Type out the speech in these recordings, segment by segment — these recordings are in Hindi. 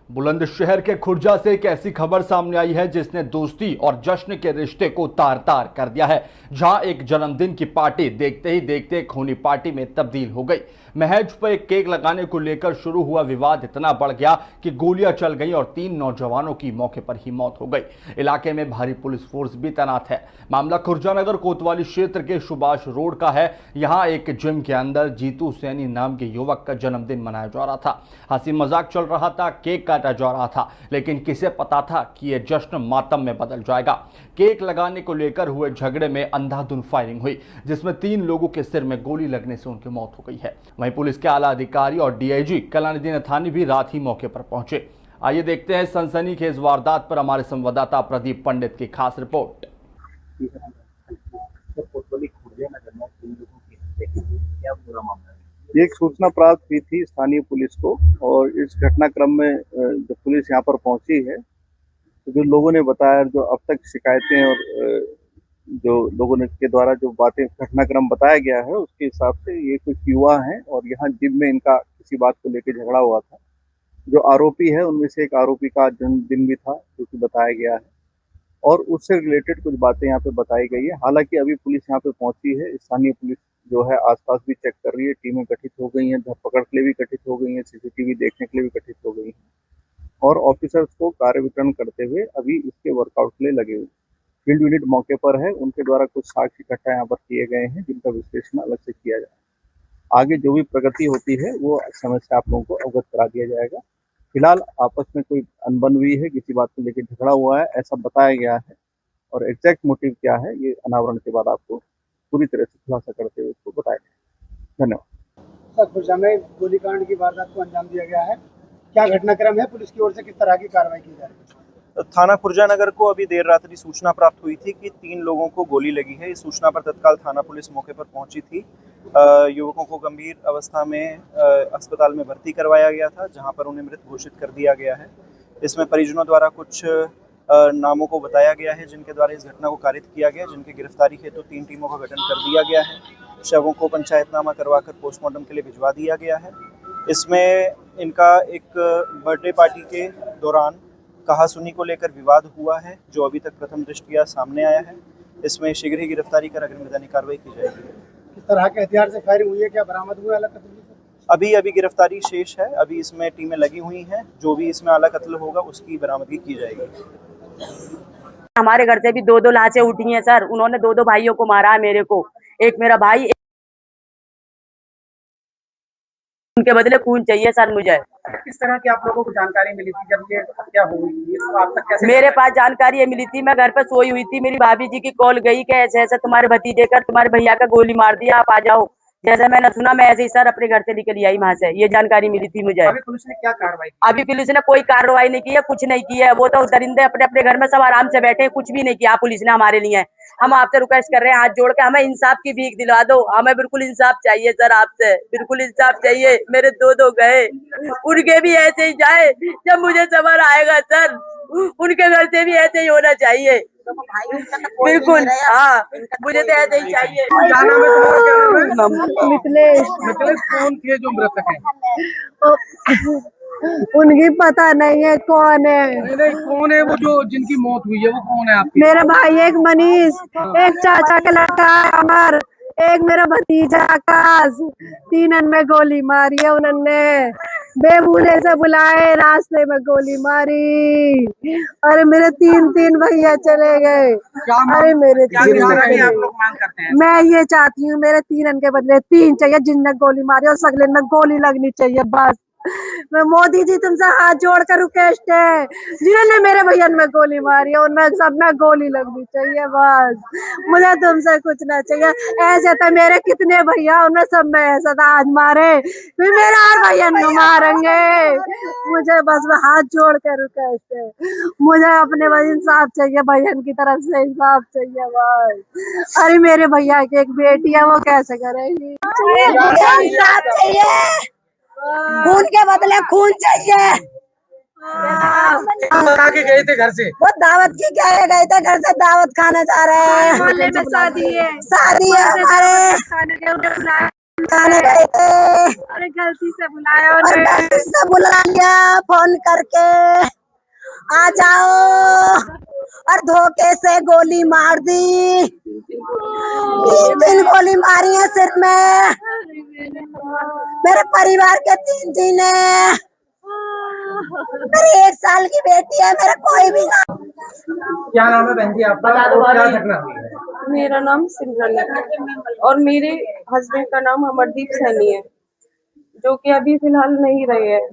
बुलंदशहर के खुर्जा से एक ऐसी खबर सामने आई है जिसने दोस्ती और जश्न के रिश्ते को तार तार कर दिया है। जहां एक जन्मदिन की पार्टी देखते ही देखते खूनी पार्टी में तब्दील हो गई। महज पर एक केक लगाने को लेकर शुरू हुआ विवाद इतना बढ़ गया कि गोलियां चल गईं और 3 नौजवानों की मौके पर ही मौत हो गई। इलाके में भारी पुलिस फोर्स भी तैनात है। मामला खुर्जानगर कोतवाली क्षेत्र के सुभाष रोड का है। यहां एक जिम के अंदर जीतू सैनी नाम के युवक का जन्मदिन मनाया जा रहा था। हंसी मजाक चल रहा था, केक काटा जा रहा था, लेकिन किसे पता था कि यह जश्न मातम में बदल जाएगा। केक लगाने को लेकर हुए झगड़े में अंधाधुंध फायरिंग हुई, जिसमें 3 लोगों के सिर में गोली लगने से उनकी मौत हो गई है। वहीं पुलिस के आला अधिकारी और डीआईजी कलानिधि नथानी भी रात ही मौके पर पहुंचे। आइए देखते हैं सनसनीखेज वारदात पर हमारे संवाददाता प्रदीप पंडित की खास रिपोर्ट। एक सूचना प्राप्त हुई थी स्थानीय पुलिस को, और इस घटनाक्रम में जब पुलिस यहाँ पर पहुंची है तो जो लोगों ने बताया, जो अब तक शिकायतें और जो लोगों ने के द्वारा जो बातें घटनाक्रम बताया गया है उसके हिसाब से ये कुछ युवा हैं और यहाँ जिम में इनका किसी बात को लेकर झगड़ा हुआ था। जो आरोपी है उनमें से एक आरोपी का जन्मदिन भी था जो कि बताया गया है, और उससे रिलेटेड कुछ बातें यहाँ पे बताई गई है। हालांकि अभी पुलिस यहाँ पे पहुंची है, स्थानीय पुलिस जो है आसपास भी चेक कर रही है, टीमें गठित हो गई हैं, धरपकड़ के लिए भी गठित हो गई हैं, सीसीटीवी देखने के लिए भी गठित हो गई हैं, और ऑफिसर्स को कार्य वितरण करते हुए अभी इसके वर्कआउट के लिए लगे हुए। फील्ड यूनिट मौके पर है, उनके द्वारा कुछ साक्ष्य इकट्ठा यहाँ पर किए गए हैं जिनका विश्लेषण अलग से किया जाए। आगे जो भी प्रगति होती है वो समय से आप लोगों को अवगत करा दिया जाएगा। फिलहाल आपस में कोई अनबन हुई है, किसी बात को लेकर झगड़ा हुआ है ऐसा बताया गया है, और एग्जैक्ट मोटिव क्या है ये अनावरण के बाद आपको पूरी तरह से खुलासा करते हुए इसको बताया गया। धन्यवाद। सर, खुर्जा में गोलीकांड की वारदात को अंजाम दिया गया है, क्या घटनाक्रम है, पुलिस की ओर से किस तरह की कार्रवाई की जा रही है? थाना खुर्जानगर को अभी देर रात्रि सूचना प्राप्त हुई थी कि 3 लोगों को गोली लगी है। इस सूचना पर तत्काल थाना पुलिस मौके पर पहुंची थी। युवकों को गंभीर अवस्था में अस्पताल में भर्ती करवाया गया था, जहां पर उन्हें मृत घोषित कर दिया गया है। इसमें परिजनों द्वारा कुछ नामों को बताया गया है जिनके द्वारा इस घटना को कारित किया गया, जिनकी गिरफ्तारी हेतु 3 टीमों का गठन कर दिया गया है। शवों को पंचायतनामा करवाकर पोस्टमार्टम के लिए भिजवा दिया गया है। इसमें इनका एक बर्थडे पार्टी के दौरान कहासुनी को लेकर विवाद हुआ है, जो अभी तक प्रथम दृष्टया सामने आया है। इसमें शीघ्र ही गिरफ्तारी कर अग्रिम विधानिक कार्रवाई की जाएगी। किस तरह के हथियार से फायरिंग हुई है, क्या बरामद हुआ अलग कत्ल? अभी गिरफ्तारी शेष है, अभी इसमें टीमें लगी हुई हैं। जो भी इसमें आला कत्ल होगा उसकी बरामदगी की जाएगी। हमारे घर से भी 2-2 लाशें उठी हैं सर। उन्होंने 2-2 भाइयों को मारा है, मेरे को, एक मेरा भाई, उनके बदले खून चाहिए सर मुझे। किस तरह की आप लोगों को जानकारी मिली थी जब ये हत्या हुई थी, तो आप तक कैसे? मेरे पास जानकारी ये मिली थी, मैं घर पे सोई हुई थी, मेरी भाभी जी की कॉल गई कि ऐसे ऐसे तुम्हारे भतीजे का, तुम्हारे भैया का गोली मार दिया, आप आ जाओ। जैसे मैंने सुना, मैं ऐसे ही सर अपने घर से निकली आई वहां से। ये जानकारी मिली थी मुझे। अभी पुलिस ने क्या कार्रवाई की? अभी पुलिस ने कोई कार्रवाई नहीं की है, कुछ नहीं की है। वो तो दरिंदे अपने अपने घर में सब आराम से बैठे, कुछ भी नहीं किया पुलिस ने हमारे लिए। हम आपसे रिक्वेस्ट कर रहे हैं, हाथ जोड़ के, हमें इंसाफ की भीख दिलवा दो। हमें बिल्कुल इंसाफ चाहिए सर, आपसे बिल्कुल इंसाफ चाहिए। मेरे 2 गए, उनके भी ऐसे ही जाए जब मुझे सबर आएगा सर। उनके घर से भी ऐसे ही होना चाहिए बिल्कुल। हाँ, मुझे तो ऐसे ही चाहिए। क्या नाम है तुम्हारा? क्या नाम है? मिथिलेश। मिथिलेश, कौन थे जो मृतक है? उनकी पता नहीं है कौन है। नहीं, कौन है वो जो जिनकी मौत हुई है, वो कौन है आपकी? मेरा भाई एक मनीष, एक चाचा का लड़का है अमर, एक मेरा भतीजा आकाश। 3 में गोली मारी है उन्होंने, बेबूले से बुलाए, रास्ते में गोली मारी। अरे मेरे 3 भैया चले गए। अरे मेरे आप लोग मांग करते हैं? मैं ये चाहती हूँ, मेरे 3 के बदले 3 चाहिए, जिनने गोली मारी और सगले में गोली लगनी चाहिए बस। मैं मोदी जी तुमसे हाथ जोड़कर रिक्वेस्ट है, जिन्होंने मेरे भैया में गोली मारी है उनमें सब में गोली लगनी चाहिए बस। मुझे तुमसे कुछ ना चाहिए। ऐसे तो मेरे कितने भैया, उनमें सब में ऐसा था, आज मारे फिर मेरा और भैया को मारेंगे। मुझे बस हाथ जोड़ कर रिक्वेस्ट है, मुझे अपने बस इंसाफ चाहिए, भैया की तरफ से इंसाफ चाहिए बस। अरे मेरे भैया की एक बेटी है, वो कैसे करेगी? इंसाफ चाहिए, खून के बदले खून चाहिए। बता के गए थे घर से? वो दावत की क्या है, गए थे घर से दावत खाने जा रहे हैं। मोहल्ले में शादी है, शादी है हमारे। जाने गए थे अरे गलती से बुलाया और उन्हें। गलती से बुला लिया फोन करके, आ जाओ, और धोखे से गोली मार दी। 3 गोली मारी है सिर में। मेरे परिवार के 3 है। मेरी 1 साल की बेटी है, मेरा कोई भी ना। क्या नाम है बहन जी आपका और क्या घटना हुई है? मेरा नाम सिमरन है और मेरे हस्बैंड का नाम अमरदीप सैनी है, जो कि अभी फिलहाल नहीं रहे हैं।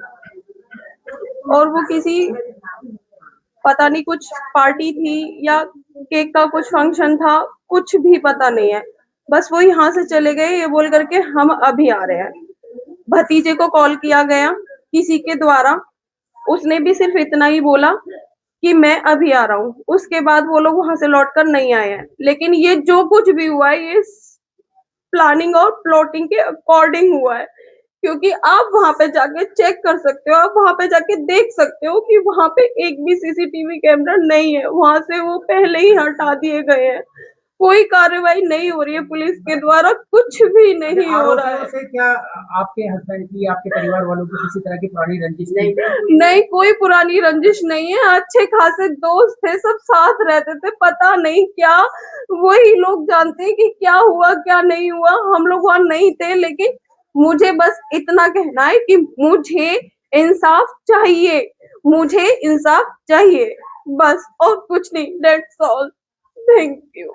और वो किसी पता नहीं कुछ पार्टी थी या केक का कुछ फंक्शन था, कुछ भी पता नहीं है। बस वो यहाँ से चले गए ये बोल करके हम अभी आ रहे हैं। भतीजे को कॉल किया गया किसी के द्वारा, उसने भी सिर्फ इतना ही बोला कि मैं अभी आ रहा हूँ। उसके बाद वो लोग वहां से लौटकर नहीं आए हैं। लेकिन ये जो कुछ भी हुआ है ये प्लानिंग और प्लॉटिंग के अकॉर्डिंग हुआ है, क्योंकि आप वहां पे जाके चेक कर सकते हो, आप वहां पे जाके देख सकते हो कि वहां पे एक भी सीसीटीवी कैमरा नहीं है। वहां से वो पहले ही हटा दिए गए हैं। कोई कार्रवाई नहीं हो रही है पुलिस के द्वारा, कुछ भी नहीं हो रहा है। से क्या आपके हस्बैंड की, आपके परिवार वालों की किसी तरह की पुरानी रंजिश थी? नहीं, कोई पुरानी रंजिश नहीं है। अच्छे खासे दोस्त थे, सब साथ रहते थे। पता नहीं क्या, वही लोग जानते हैं कि क्या हुआ क्या नहीं हुआ। हम लोग वहां नहीं थे, लेकिन मुझे बस इतना कहना है कि मुझे इंसाफ चाहिए, मुझे इंसाफ चाहिए, बस, और कुछ नहीं। That's all, thank you.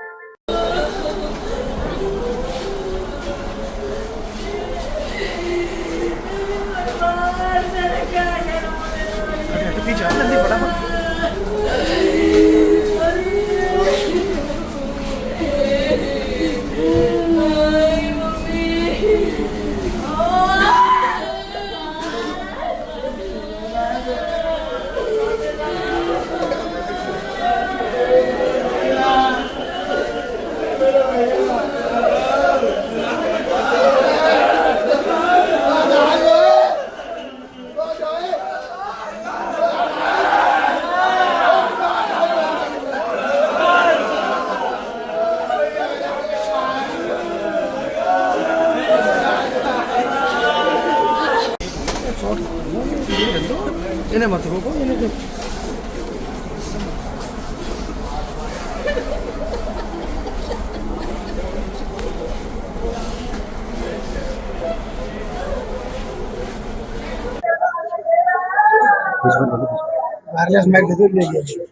इन्हें मत रोको, इन्हें वायरलेस माइक दे दो, ले लीजिए।